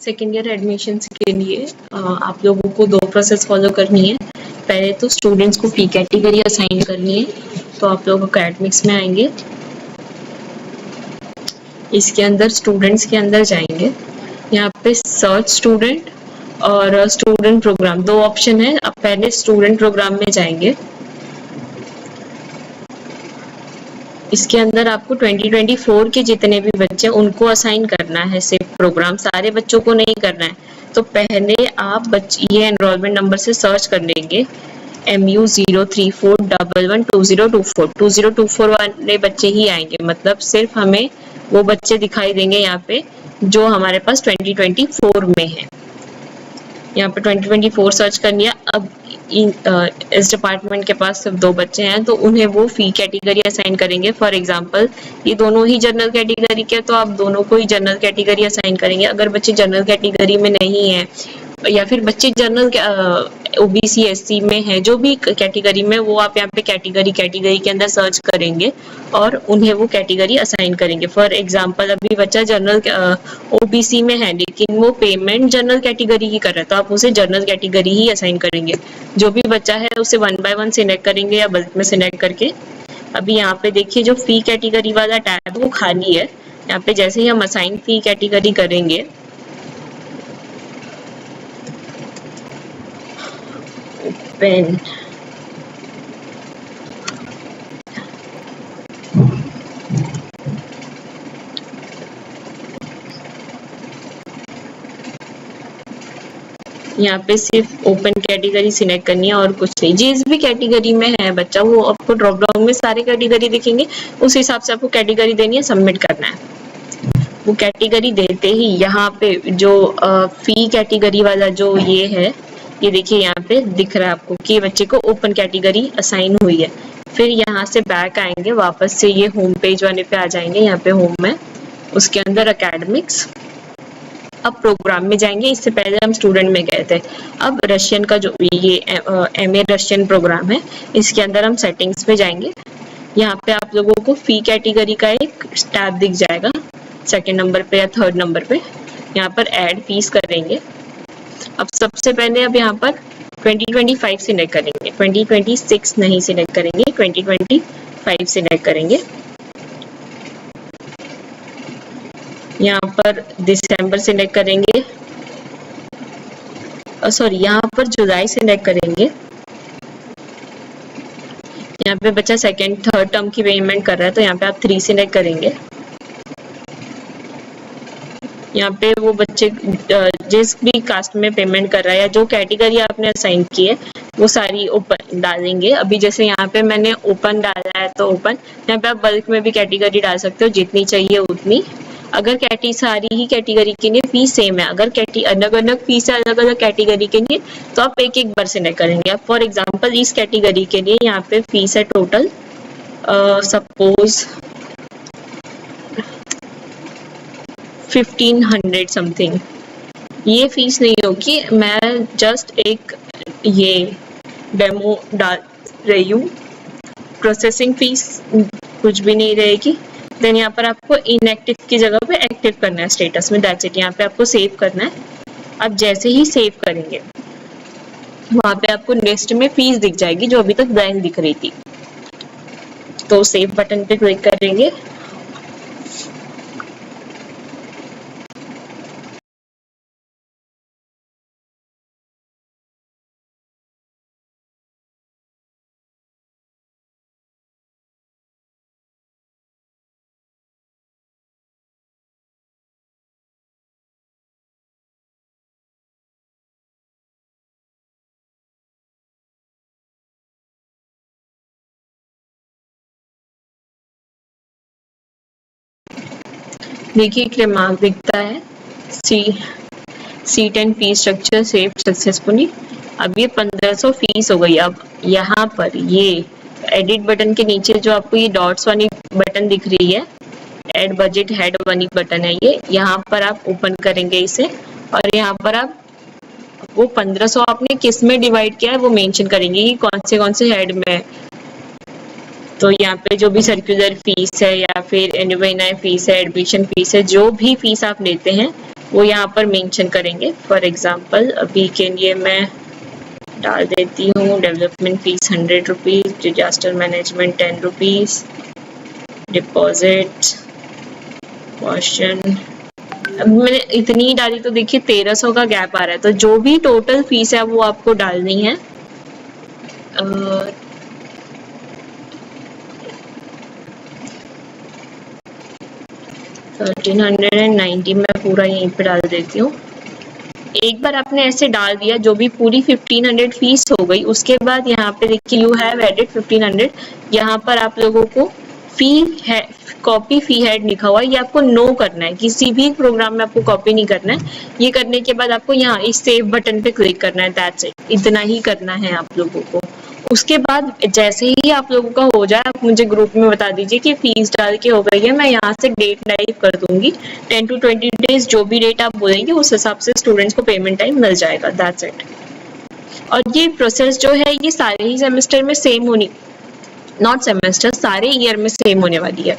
Second year admissions के लिए आप लोगों को 2 प्रोसेस फॉलो करनी है। पहले तो स्टूडेंट्स को फी कैटेगरी असाइन करनी है, तो आप लोग अकेडमिक्स में आएंगे, इसके अंदर स्टूडेंट्स के अंदर जाएंगे, यहाँ पे सर्च स्टूडेंट और स्टूडेंट प्रोग्राम 2 ऑप्शन है। आप पहले स्टूडेंट प्रोग्राम में जाएंगे, इसके अंदर आपको 2024 के जितने भी बच्चे उनको असाइन करना है, सिर्फ प्रोग्राम, सारे बच्चों को नहीं करना है। तो पहले आप ये एनरोलमेंट नंबर से सर्च कर लेंगे MU0341122024 2024 वाले बच्चे ही आएंगे, मतलब सिर्फ हमें वो बच्चे दिखाई देंगे यहाँ पे जो हमारे पास 2024 में है। यहाँ पे 2024 सर्च करनी है। अब इस डिपार्टमेंट के पास सिर्फ 2 बच्चे हैं, तो उन्हें वो फी कैटेगरी असाइन करेंगे। फॉर एग्जांपल ये दोनों ही जनरल कैटेगरी के, तो आप दोनों को ही जनरल कैटेगरी असाइन करेंगे। अगर बच्चे जनरल कैटेगरी में नहीं है या फिर बच्चे जनरल ओबीसी एससी में है, जो भी कैटेगरी में, वो आप यहाँ पे कैटेगरी के अंदर सर्च करेंगे और उन्हें वो कैटेगरी असाइन करेंगे। फॉर एग्जांपल अभी बच्चा जनरल ओबीसी में है लेकिन वो पेमेंट जनरल कैटेगरी की कर रहा है, तो आप उसे जनरल कैटेगरी ही असाइन करेंगे। जो भी बच्चा है उसे 1 बाय 1 सिलेक्ट करेंगे या बल्क में सिलेक्ट करके। अभी यहाँ पे देखिए जो फी कैटेगरी वाला टैब वो खाली है। यहाँ पे जैसे ही हम असाइन फी कैटेगरी करेंगे, ओपन, यहाँ पे सिर्फ ओपन कैटेगरी सिलेक्ट करनी है और कुछ नहीं। जिस भी कैटेगरी में है बच्चा, वो आपको ड्रॉप डाउन में सारे कैटेगरी दिखेंगे, उस हिसाब से आपको कैटेगरी देनी है, सबमिट करना है। वो कैटेगरी देते ही यहाँ पे जो फी कैटेगरी वाला जो ये है, ये देखिए यहाँ पे दिख रहा है आपको कि बच्चे को ओपन कैटेगरी असाइन हुई है। फिर यहाँ से बैक आएंगे, वापस से ये होम पेज वाले पे आ जाएंगे। यहाँ पे होम है, उसके अंदर अकेडमिक्स, अब प्रोग्राम में जाएंगे। इससे पहले हम स्टूडेंट में गए थे। अब रशियन का जो ये एमए रशियन प्रोग्राम है, इसके अंदर हम सेटिंग्स में जाएंगे। यहाँ पे आप लोगों को फी कैटेगरी का एक टैब दिख जाएगा, 2nd नंबर पे या 3rd नंबर पे। यहाँ पर ऐड फीस करेंगे। अब सबसे पहले अब यहाँ पर 2025 सिलेक्ट करेंगे, 2026 नहीं सिलेक्ट करेंगे, 2025 सिलेक्ट करेंगे। यहाँ पर दिसंबर सिलेक्ट करेंगे, सॉरी यहाँ पर जुलाई सिलेक्ट करेंगे। यहाँ पे बच्चा 2nd 3rd टर्म की पेमेंट कर रहा है, तो यहाँ पे आप 3 सिलेक्ट करेंगे। यहाँ पे वो बच्चे जिस भी कास्ट में पेमेंट कर रहा है या जो कैटेगरी आपने असाइन की है वो सारी ओपन डालेंगे। अभी जैसे यहाँ पे मैंने ओपन डाला है तो ओपन, यहाँ पे आप बल्क में भी कैटेगरी डाल सकते हो, जितनी चाहिए उतनी। अगर सारी ही कैटेगरी के लिए फीस सेम है, अगर अलग अलग फीस है अलग अलग कैटेगरी के लिए, तो आप एक बार सिलेक्ट करेंगे। अब फॉर एग्जांपल इस कैटेगरी के लिए यहाँ पे फीस है टोटल सपोज 1500 समथिंग। ये फीस नहीं होगी, मैं जस्ट एक ये डेमो डाल रही हूँ। प्रोसेसिंग फीस कुछ भी नहीं रहेगी। देन यहाँ पर आपको इनएक्टिव की जगह पे एक्टिव करना है स्टेटस में, दैट्स इट। यहाँ पे आपको सेव करना है। अब जैसे ही सेव करेंगे वहां पे आपको लिस्ट में फीस दिख जाएगी जो अभी तक ब्लैंक दिख रही थी, तो सेव बटन पे क्लिक करेंगे। देखिए एक रिमार्क दिखता है, C10 fees structure save successfully. अब ये 1500 फीस हो गई। अब यहाँ पर ये एडिट बटन के नीचे जो आपको ये डॉट्स वाली बटन दिख रही है, एड बजट हेड वाली बटन है ये, यहाँ पर आप ओपन करेंगे इसे और यहाँ पर आप वो 1500 आपने किस में डिवाइड किया है वो मेंशन करेंगे कि कौन से हेड में। तो यहाँ पे जो भी सर्कुलर फीस है या फिर एनुअल फीस है, एडमिशन फीस है, जो भी फीस आप लेते हैं वो यहाँ पर मेंशन करेंगे। फॉर एग्जांपल अभी के लिए मैं डाल देती हूँ development fees 100 rupees, disaster management 10 rupees, deposit question. अब मैंने इतनी ही डाली तो देखिए 1300 का गैप आ रहा है। तो जो भी टोटल फीस है वो आपको डालनी है। 1390 मैं पूरा यहीं पे डाल देती हूँ। एक बार आपने ऐसे डाल दिया, जो भी पूरी 1500 फीस हो गई, उसके बाद यहाँ पे देखिए यू हैव एडेड 1500, यहाँ पर आप लोगों को फी है, कॉपी फी हेड लिखा हुआ है, ये आपको नो करना है। किसी भी प्रोग्राम में आपको कॉपी नहीं करना है। ये करने के बाद आपको यहाँ इस सेव बटन पे क्लिक करना है। दैट्स इट, इतना ही करना है आप लोगों को। उसके बाद जैसे ही आप लोगों का हो जाए, आप मुझे ग्रुप में बता दीजिए कि फीस डाल के हो गई है। मैं यहाँ से डेट टाइप कर दूंगी, 10 to 20 डेज, जो भी डेट आप बोलेंगे उस हिसाब से स्टूडेंट्स को पेमेंट टाइम मिल जाएगा। That's it. और ये प्रोसेस जो है ये सारे ही सेमेस्टर में सेम होनी, नॉट सेमेस्टर, सारे ईयर में सेम होने वाली है।